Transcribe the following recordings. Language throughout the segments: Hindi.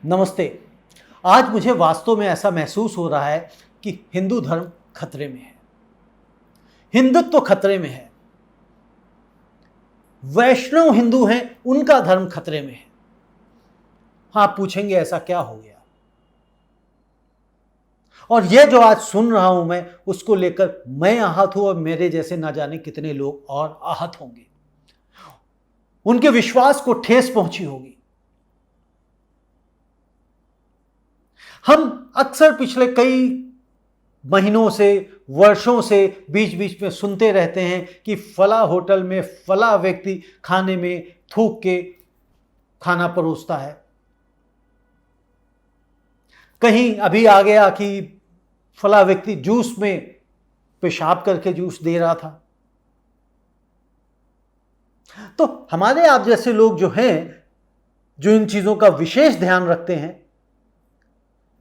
नमस्ते। आज मुझे वास्तव में ऐसा महसूस हो रहा है कि हिंदू धर्म खतरे में है, हिंदुत्व खतरे में है, वैष्णव हिंदू हैं उनका धर्म खतरे में है। हाँ, पूछेंगे ऐसा क्या हो गया? और यह जो आज सुन रहा हूं मैं, उसको लेकर मैं आहत हूं और मेरे जैसे ना जाने कितने लोग और आहत होंगे। उनके विश्वास को ठेस पहुंची होगी। हम अक्सर पिछले कई महीनों से, वर्षों से बीच बीच में सुनते रहते हैं कि फला होटल में फला व्यक्ति खाने में थूक के खाना परोसता है। कहीं अभी आ गया कि फला व्यक्ति जूस में पेशाब करके जूस दे रहा था। तो हमारे आप जैसे लोग जो हैं, जो इन चीजों का विशेष ध्यान रखते हैं,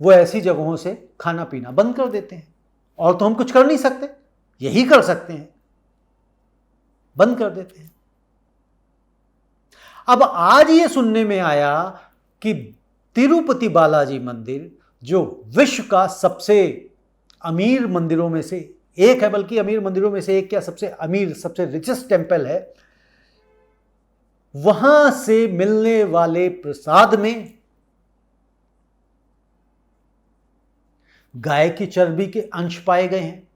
वो ऐसी जगहों से खाना पीना बंद कर देते हैं। और तो हम कुछ कर नहीं सकते, यही कर सकते हैं, बंद कर देते हैं। अब आज ये सुनने में आया कि तिरुपति बालाजी मंदिर, जो विश्व का सबसे अमीर मंदिरों में से एक है, बल्कि अमीर मंदिरों में से एक क्या, सबसे अमीर, सबसे रिचेस्ट टेंपल है, वहां से मिलने वाले प्रसाद में गाय की चर्बी के अंश पाए गए हैं,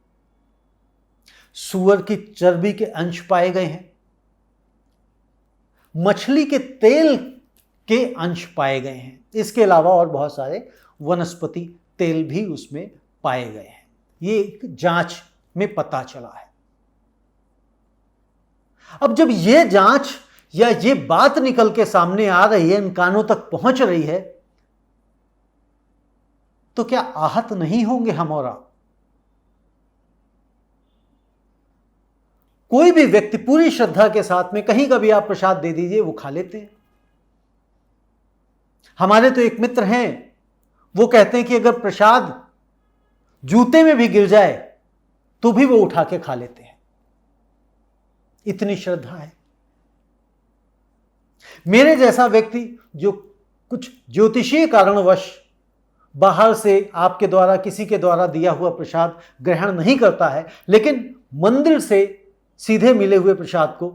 सूअर की चर्बी के अंश पाए गए हैं, मछली के तेल के अंश पाए गए हैं। इसके अलावा और बहुत सारे वनस्पति तेल भी उसमें पाए गए हैं। ये एक जांच में पता चला है। अब जब ये जांच या ये बात निकल के सामने आ रही है, इन कानों तक पहुंच रही है, तो क्या आहत नहीं होंगे हम और आप? कोई भी व्यक्ति पूरी श्रद्धा के साथ में कहीं का भी आप प्रसाद दे दीजिए, वो खा लेते हैं। हमारे तो एक मित्र हैं, वो कहते हैं कि अगर प्रसाद जूते में भी गिर जाए तो भी वो उठा के खा लेते हैं, इतनी श्रद्धा है। मेरे जैसा व्यक्ति जो कुछ ज्योतिषीय कारणवश बाहर से आपके द्वारा, किसी के द्वारा दिया हुआ प्रसाद ग्रहण नहीं करता है, लेकिन मंदिर से सीधे मिले हुए प्रसाद को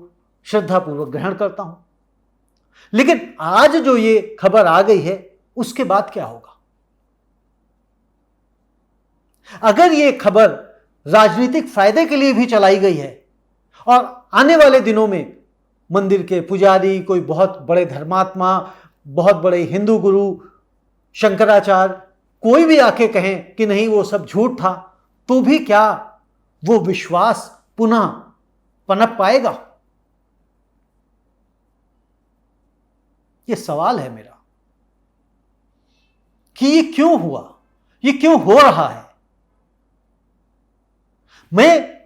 श्रद्धापूर्वक ग्रहण करता हूं। लेकिन आज जो ये खबर आ गई है, उसके बाद क्या होगा? अगर ये खबर राजनीतिक फायदे के लिए भी चलाई गई है और आने वाले दिनों में मंदिर के पुजारी, कोई बहुत बड़े धर्मात्मा, बहुत बड़े हिंदू गुरु, शंकराचार्य, कोई भी आके कहें कि नहीं वो सब झूठ था, तो भी क्या वो विश्वास पुनः पनप पाएगा? ये सवाल है मेरा कि ये क्यों हुआ, ये क्यों हो रहा है। मैं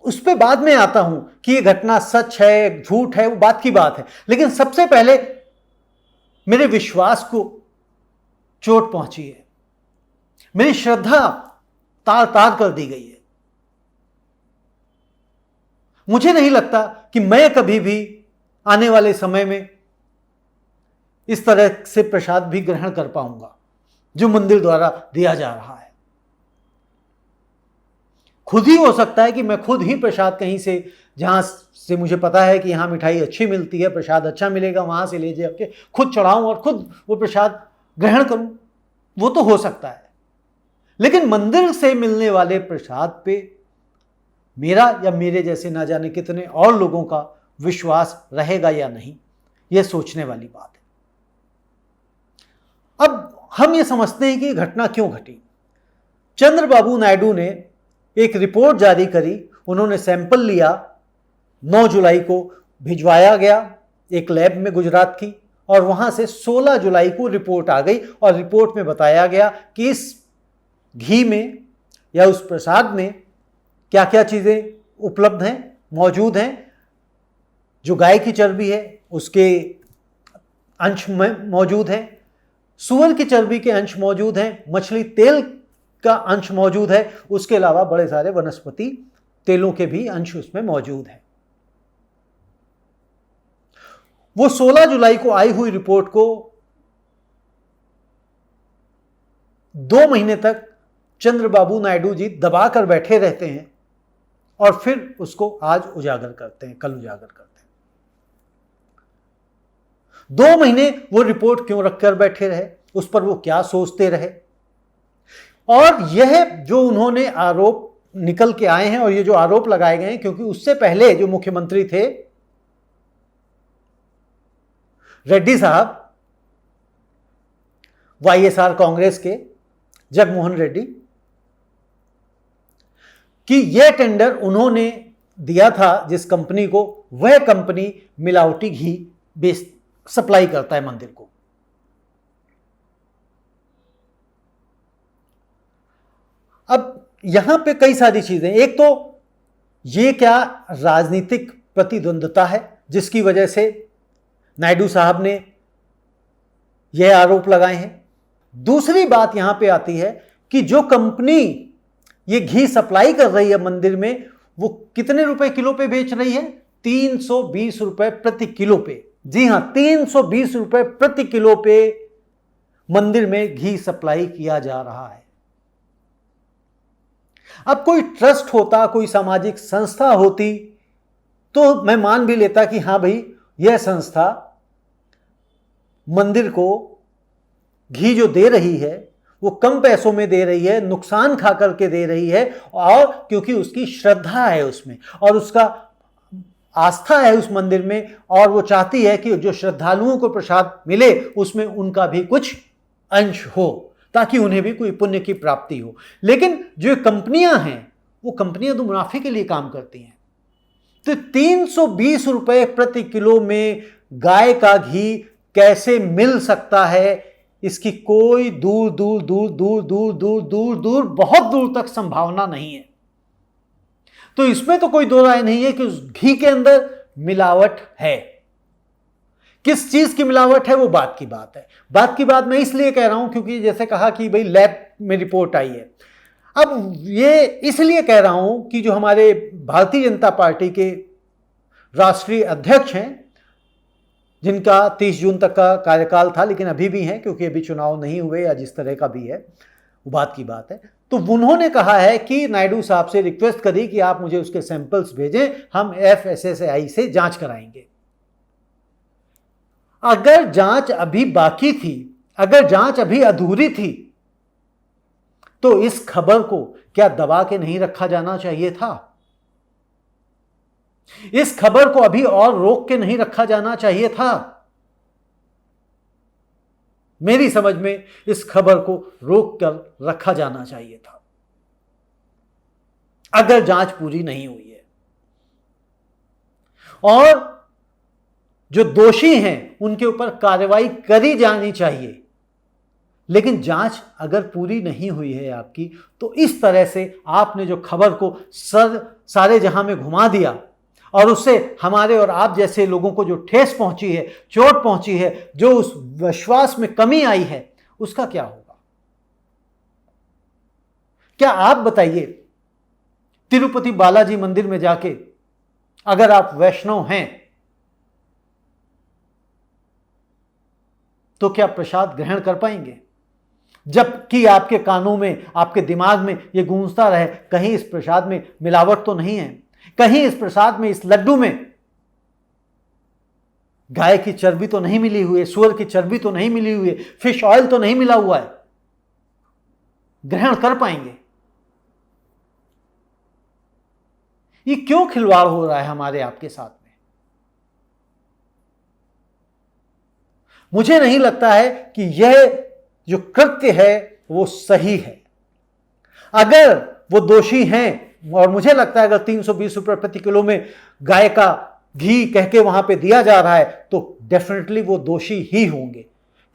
उस पे बाद में आता हूं कि ये घटना सच है, झूठ है, वो बात की बात है। लेकिन सबसे पहले मेरे विश्वास को चोट पहुंची है, मेरी श्रद्धा तार तार कर दी गई है। मुझे नहीं लगता कि मैं कभी भी आने वाले समय में इस तरह से प्रसाद भी ग्रहण कर पाऊंगा जो मंदिर द्वारा दिया जा रहा है। खुद ही हो सकता है कि मैं खुद ही प्रसाद कहीं से, जहां से मुझे पता है कि यहां मिठाई अच्छी मिलती है, प्रसाद अच्छा मिलेगा, वहां से ले जाके खुद चढ़ाऊं और खुद वो प्रसाद ग्रहण करूं। वो तो हो सकता है, लेकिन मंदिर से मिलने वाले प्रसाद पे मेरा या मेरे जैसे ना जाने कितने और लोगों का विश्वास रहेगा या नहीं, यह सोचने वाली बात है। अब हम ये समझते हैं कि घटना क्यों घटी। चंद्रबाबू नायडू ने एक रिपोर्ट जारी करी, उन्होंने सैंपल लिया, 9 जुलाई को भिजवाया गया एक लैब में गुजरात की, और वहां से 16 जुलाई को रिपोर्ट आ गई और रिपोर्ट में बताया गया कि इस घी में या उस प्रसाद में क्या क्या चीजें उपलब्ध हैं, मौजूद हैं। जो गाय की चर्बी है उसके अंश में मौजूद है, सूअर की चर्बी के अंश मौजूद हैं, मछली तेल का अंश मौजूद है, उसके अलावा बड़े सारे वनस्पति तेलों के भी अंश उसमें मौजूद हैं। वो 16 जुलाई को आई हुई रिपोर्ट को 2 महीने तक चंद्रबाबू नायडू जी दबा कर बैठे रहते हैं और फिर उसको आज उजागर करते हैं, कल उजागर करते हैं। 2 महीने वो रिपोर्ट क्यों रखकर बैठे रहे, उस पर वो क्या सोचते रहे। और यह जो उन्होंने आरोप निकल के आए हैं और ये जो आरोप लगाए गए हैं, क्योंकि उससे पहले जो मुख्यमंत्री थे रेड्डी साहब, वाईएसआर कांग्रेस के जगमोहन रेड्डी, कि यह टेंडर उन्होंने दिया था जिस कंपनी को, वह कंपनी मिलावटी घी सप्लाई करता है मंदिर को। अब यहां पे कई सारी चीजें, एक तो ये क्या राजनीतिक प्रतिद्वंद्विता है जिसकी वजह से नायडू साहब ने यह आरोप लगाए हैं। दूसरी बात यहां पे आती है कि जो कंपनी ये घी सप्लाई कर रही है मंदिर में, वो कितने रुपए किलो पे बेच रही है? 320 रुपए प्रति किलो पे। जी हां, 320 रुपए प्रति किलो पे मंदिर में घी सप्लाई किया जा रहा है। अब कोई ट्रस्ट होता, कोई सामाजिक संस्था होती, तो मैं मान भी लेता कि हां भाई, यह संस्था मंदिर को घी जो दे रही है वो कम पैसों में दे रही है, नुकसान खा करके दे रही है, और क्योंकि उसकी श्रद्धा है उसमें और उसका आस्था है उस मंदिर में, और वो चाहती है कि जो श्रद्धालुओं को प्रसाद मिले उसमें उनका भी कुछ अंश हो, ताकि उन्हें भी कोई पुण्य की प्राप्ति हो। लेकिन जो कंपनियां हैं, वो कंपनियां तो मुनाफे के लिए काम करती हैं। तो 320 रुपए प्रति किलो में गाय का घी कैसे मिल सकता है, इसकी कोई दूर दूर दूर दूर दूर दूर दूर दूर बहुत दूर तक संभावना नहीं है। तो इसमें तो कोई दो राय नहीं है कि उस घी के अंदर मिलावट है। किस चीज की मिलावट है वो बात की बात है। बात की बात मैं इसलिए कह रहा हूं क्योंकि जैसे कहा कि भाई लैब में रिपोर्ट आई है। अब ये इसलिए कह रहा हूं कि जो हमारे भारतीय जनता पार्टी के राष्ट्रीय अध्यक्ष हैं, जिनका 30 जून तक का कार्यकाल था, लेकिन अभी भी हैं क्योंकि अभी चुनाव नहीं हुए या जिस तरह का भी है वो बात की बात है, तो उन्होंने कहा है कि नायडू साहब से रिक्वेस्ट करी कि आप मुझे उसके सैंपल्स भेजें, हम FSSAI से जांच कराएंगे। अगर जांच अभी बाकी थी, अगर जांच अभी अधूरी थी, तो इस खबर को क्या दबा के नहीं रखा जाना चाहिए था? इस खबर को अभी और रोक के नहीं रखा जाना चाहिए था? मेरी समझ में इस खबर को रोक कर रखा जाना चाहिए था, अगर जांच पूरी नहीं हुई है। और जो दोषी हैं उनके ऊपर कार्रवाई करी जानी चाहिए। लेकिन जांच अगर पूरी नहीं हुई है आपकी, तो इस तरह से आपने जो खबर को सारे जहां में घुमा दिया और उससे हमारे और आप जैसे लोगों को जो ठेस पहुंची है, चोट पहुंची है, जो उस विश्वास में कमी आई है, उसका क्या होगा? क्या आप बताइए, तिरुपति बालाजी मंदिर में जाके अगर आप वैष्णव हैं तो क्या प्रसाद ग्रहण कर पाएंगे? जबकि आपके कानों में, आपके दिमाग में यह गूंजता रहे, कहीं इस प्रसाद में मिलावट तो नहीं है, कहीं इस प्रसाद में, इस लड्डू में गाय की चर्बी तो नहीं मिली हुई है, सूअर की चर्बी तो नहीं मिली हुई है, फिश ऑयल तो नहीं मिला हुआ है, ग्रहण कर पाएंगे? ये क्यों खिलवाड़ हो रहा है हमारे आपके साथ में? मुझे नहीं लगता है कि यह जो कृत्य है वो सही है। अगर वो दोषी हैं, और मुझे लगता है अगर 320 रुपए प्रति किलो में गाय का घी कह के वहां पे दिया जा रहा है, तो डेफिनेटली वो दोषी ही होंगे,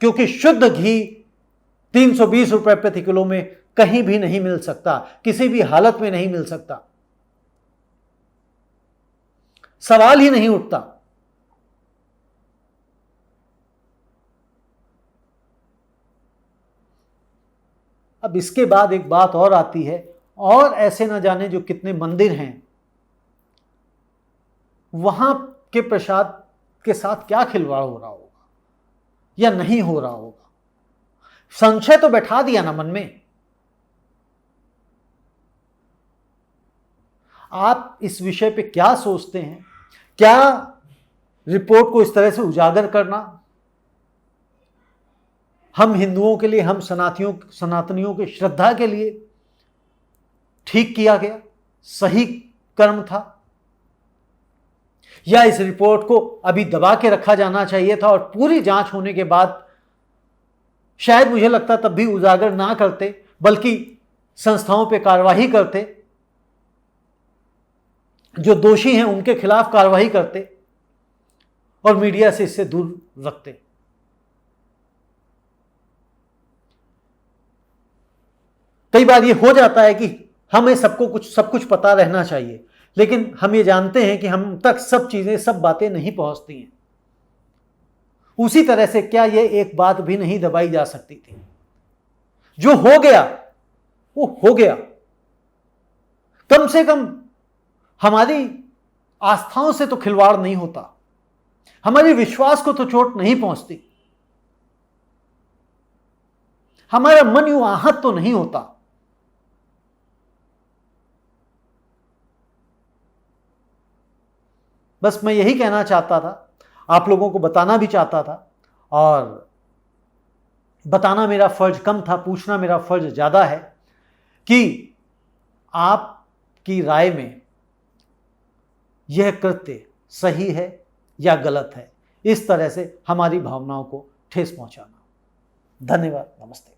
क्योंकि शुद्ध घी 320 रुपए प्रति किलो में कहीं भी नहीं मिल सकता, किसी भी हालत में नहीं मिल सकता, सवाल ही नहीं उठता। अब इसके बाद एक बात और आती है, और ऐसे न जाने जो कितने मंदिर हैं, वहां के प्रसाद के साथ क्या खिलवाड़ हो रहा होगा या नहीं हो रहा होगा। संशय तो बैठा दिया ना मन में। आप इस विषय पे क्या सोचते हैं? क्या रिपोर्ट को इस तरह से उजागर करना हम हिंदुओं के लिए, हम सनातनियों के श्रद्धा के लिए ठीक किया गया, सही कर्म था, या इस रिपोर्ट को अभी दबा के रखा जाना चाहिए था और पूरी जांच होने के बाद शायद, मुझे लगता तब भी उजागर ना करते, बल्कि संस्थाओं पे कार्रवाई करते, जो दोषी हैं उनके खिलाफ कार्रवाई करते और मीडिया से इससे दूर रखते। कई बार ये हो जाता है कि हमें सब कुछ पता रहना चाहिए, लेकिन हम ये जानते हैं कि हम तक सब चीजें, सब बातें नहीं पहुंचती हैं। उसी तरह से क्या ये एक बात भी नहीं दबाई जा सकती थी? जो हो गया वो हो गया। कम से कम हमारी आस्थाओं से तो खिलवाड़ नहीं होता, हमारे विश्वास को तो चोट नहीं पहुंचती, हमारा मन यूं आहत तो नहीं होता। बस मैं यही कहना चाहता था, आप लोगों को बताना भी चाहता था, और बताना मेरा फर्ज कम था, पूछना मेरा फर्ज ज्यादा है कि आपकी राय में यह कृत्य सही है या गलत है, इस तरह से हमारी भावनाओं को ठेस पहुंचाना। धन्यवाद, नमस्ते।